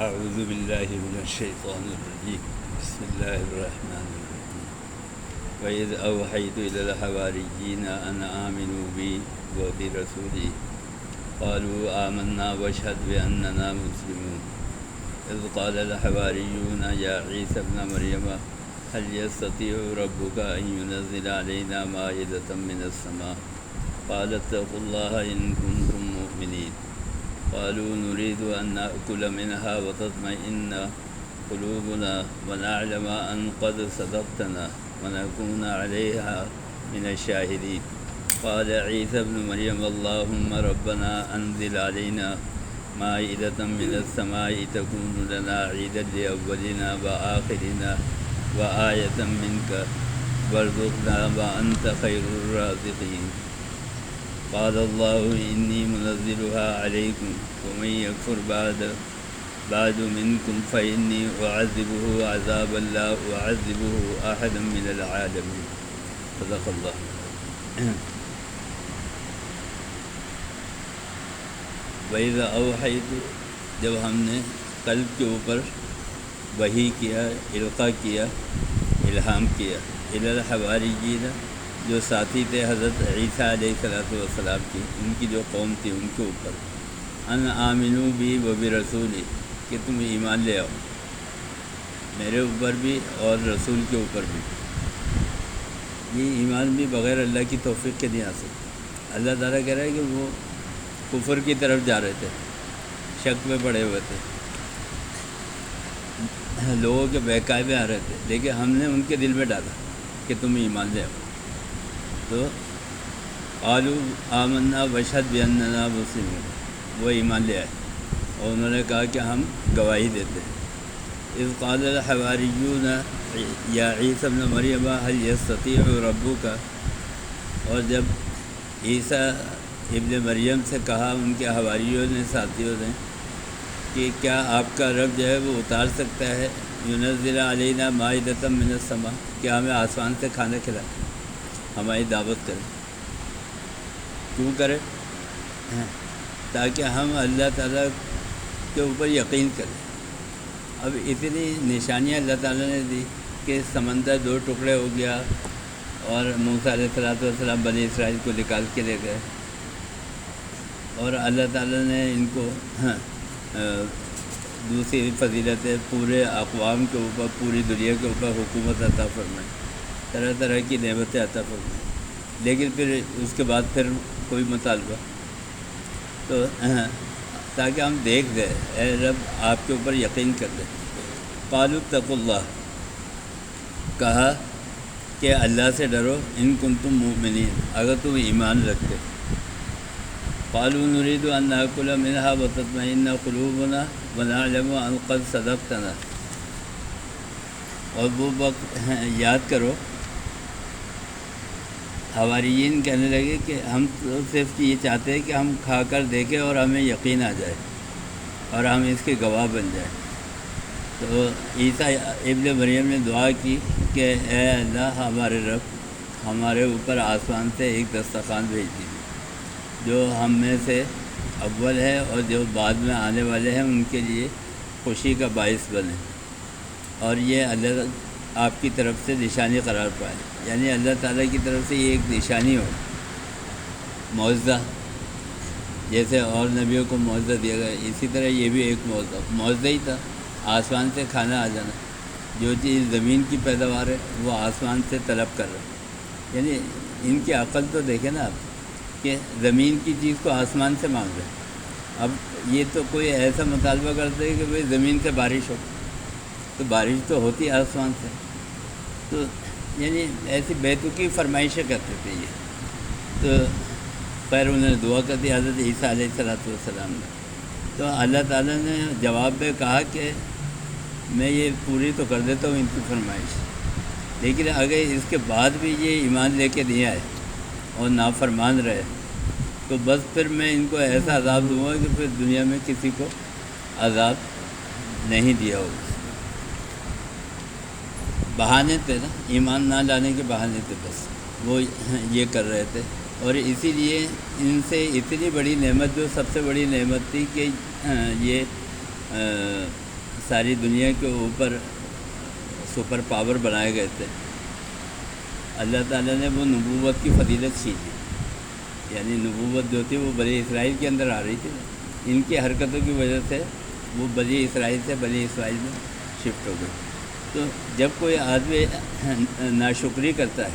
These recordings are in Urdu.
اعوذ باللہ من الشیطان الرجیم بسم اللہ الرحمن الرحیم وَإِذْ أَوْحَيْتُ إِلَى الْحَوَارِيِّينَ أَنْ آمِنُوا بِي وَبِرَسُولِي قَالُوا آمَنَّا وَاشْهَدْ بِأَنَّنَا مُسْلِمُونَ إِذْ قَالَ الْحَوَارِيُّونَ يَا عِيسَى ابْنَ مَرْيَمَ هَلْ يَسْتَطِيعُ رَبُّكَ أَنْ يُنَزِّلَ عَلَيْنَا مَائِدَةً مِنَ السَّمَاءِ قَالَ اتَّقُوا اللَّهَ إِن كُنتُم مُّؤْمِنِينَ قالوا نريد أن نأكل منها وتطمئن قلوبنا ونعلم أن قد صدقتنا ونكون عليها من الشاهدين قال عيسى ابن مريم اللهم ربنا أنزل علينا مائدة من السماء تكون لنا عيدا لأولنا وآخرنا وآية منك وارزقنا وأنت خير الرازقين قال الله إني منزلها عليكم ومن يكفر بعد منكم فإني أعذبه عذابا لا أعذبه أحدا من العالمين صدق الله وَإِذَا أَوْحَيْتُ جب ہم نے قلب کے اوپر وحی کیا، القاء کیا، الہام کیا، إِلَى الْحَوَارِيِّينَ جو ساتھی تھے حضرت عیسیٰ علیہ السلام کی، ان کی جو قوم تھی ان کے اوپر، ان آمنوا بی و برسولی کہ تم ایمان لے آؤ میرے اوپر بھی اور رسول کے اوپر بھی۔ یہ ایمان بھی بغیر اللہ کی توفیق کے نہیں آ سکتا۔ اللہ تعالیٰ کہہ رہا ہے کہ وہ کفر کی طرف جا رہے تھے، شک میں پڑے ہوئے تھے، لوگوں کے بہکائے میں آ رہے تھے، لیکن ہم نے ان کے دل میں ڈالا کہ تم ایمان لے آؤ۔ تو قالوا آمنا واشهد بأننا مسلمون، وہ ایمان لے آئے اور انہوں نے کہا کہ ہم گواہی دیتے ہیں۔ اذ قال الحواریون یا عیسی ابن مریم هل يستطيع ربك، اور جب عیسیٰ ابن مریم سے کہا ان کے حواریوں نے، ساتھیوں نے، کہ کیا آپ کا رب جو ہے وہ اتار سکتا ہے ينزل علینا مائدۃ من السماء، کیا ہمیں آسمان سے کھانا کھلائے، ہماری دعوت کرے۔ کیوں کرے؟ تاکہ ہم اللہ تعالیٰ کے اوپر یقین کریں۔ اب اتنی نشانیاں اللہ تعالیٰ نے دی کہ سمندر دو ٹکڑے ہو گیا اور موسیٰ علیہ السلام بنی اسرائیل کو نکال کے لے گئے، اور اللہ تعالیٰ نے ان کو دوسری فضیلتیں پورے اقوام کے اوپر، پوری دنیا کے اوپر حکومت عطا فرمائی، طرح طرح کی نعمتیں عطا فرمائی۔ لیکن پھر اس کے بعد پھر کوئی مطالبہ، تو تاکہ ہم دیکھ دیں، اے رب آپ کے اوپر یقین کر دیں۔ قالوا اتقوا اللہ، کہا کہ اللہ سے ڈرو، ان کنتم مؤمنین، اگر تم ایمان رکھتے۔ قالوا نريد ان ناكل منها وتطمئن قلوبنا ونعلم ان قد صدقتنا، اور وہ وقت یاد کرو، حواریین کہنے لگے کہ ہم تو صرف یہ چاہتے ہیں کہ ہم کھا کر دیکھیں اور ہمیں یقین آ جائے اور ہم اس کے گواہ بن جائیں۔ تو عیسیٰ ابن مریم نے دعا کی کہ اے اللہ ہمارے رب، ہمارے اوپر آسمان سے ایک دسترخوان بھیج دیجیے جو ہم میں سے اول ہے اور جو بعد میں آنے والے ہیں ان کے لیے خوشی کا باعث بنے، اور یہ اللہ آپ کی طرف سے نشانی قرار پائے، یعنی اللہ تعالیٰ کی طرف سے یہ ایک نشانی ہو، معجزہ، جیسے اور نبیوں کو معجزہ دیا گیا، اسی طرح یہ بھی ایک معجزہ ہی تھا، آسمان سے کھانا آ جانا۔ جو چیز زمین کی پیداوار ہے وہ آسمان سے طلب کر رہا ہے، یعنی ان کی عقل تو دیکھیں نا آپ، کہ زمین کی چیز کو آسمان سے مانگ رہے ہیں۔ اب یہ تو کوئی ایسا مطالبہ کرتے ہیں کہ بھئی زمین سے بارش ہو، تو بارش تو ہوتی ہے آسمان سے، تو یعنی ایسی بیتوکی فرمائشیں کرتے تھے یہ۔ تو خیر انہوں نے دعا کر دی حضرت عیسیٰ علیہ السلام نے، تو اللہ تعالیٰ نے جواب میں کہا کہ میں یہ پوری تو کر دیتا ہوں ان کی فرمائش، لیکن اگر اس کے بعد بھی یہ ایمان لے کے نہیں آئے اور نافرمان رہے تو بس پھر میں ان کو ایسا عذاب دوں گا کہ پھر دنیا میں کسی کو عذاب نہیں دیا ہوگا۔ بہانے تھے نا، ایمان نہ لانے کے بہانے تھے، بس وہ یہ کر رہے تھے، اور اسی لیے ان سے اتنی بڑی نعمت، جو سب سے بڑی نعمت تھی کہ یہ ساری دنیا کے اوپر سپر پاور بنائے گئے تھے، اللہ تعالیٰ نے وہ نبوت کی فضیلت چھین لی، یعنی نبوت جو تھی وہ بنی اسرائیل کے اندر آ رہی تھی، ان کی حرکتوں کی وجہ سے وہ بنی اسرائیل سے بنی اسرائیل میں شفٹ ہو گئی۔ تو جب کوئی آدمی ناشکری کرتا ہے،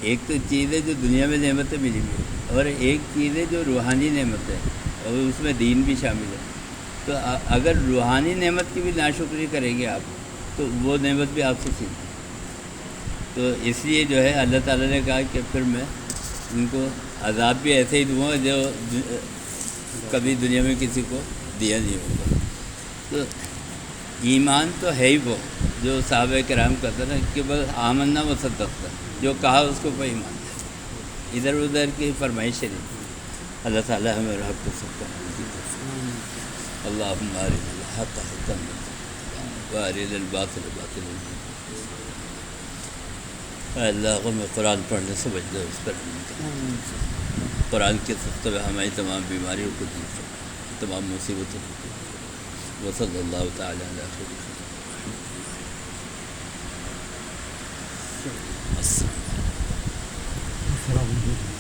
ایک تو چیز ہے جو دنیا میں نعمتیں ملی ہوئی ہے، اور ایک چیز ہے جو روحانی نعمت ہے، اور اس میں دین بھی شامل ہے۔ تو اگر روحانی نعمت کی بھی ناشکری کریں گے آپ تو وہ نعمت بھی آپ سے چھین لیں۔ تو اس لیے جو ہے اللہ تعالیٰ نے کہا کہ پھر میں ان کو عذاب بھی ایسے ہی دوں گا جو کبھی دنیا میں کسی کو دیا نہیں ہوگا۔ تو ایمان تو ہے ہی وہ جو صحابہ کرام کہتے ہیں کہ بس آمنا و صدقنا، جو کہا اس کو کوئی ایمان ہے، ادھر ادھر کی فرمائشیں نہیں۔ اللہ تعالیٰ ہمیں حق کو سکتا ہے۔ اللہم ارنا الحق حقا وارنا الباطل باطلا۔ اے اللہ کو میں قرآن پڑھنے سمجھ دو، اس پر قرآن کے سبب ہماری تمام بیماریوں کو دور کرو، تمام مصیبتوں کو دور کرو۔ وصلی اللہ تعالیٰ علیہ خیر۔ السلام علیکم۔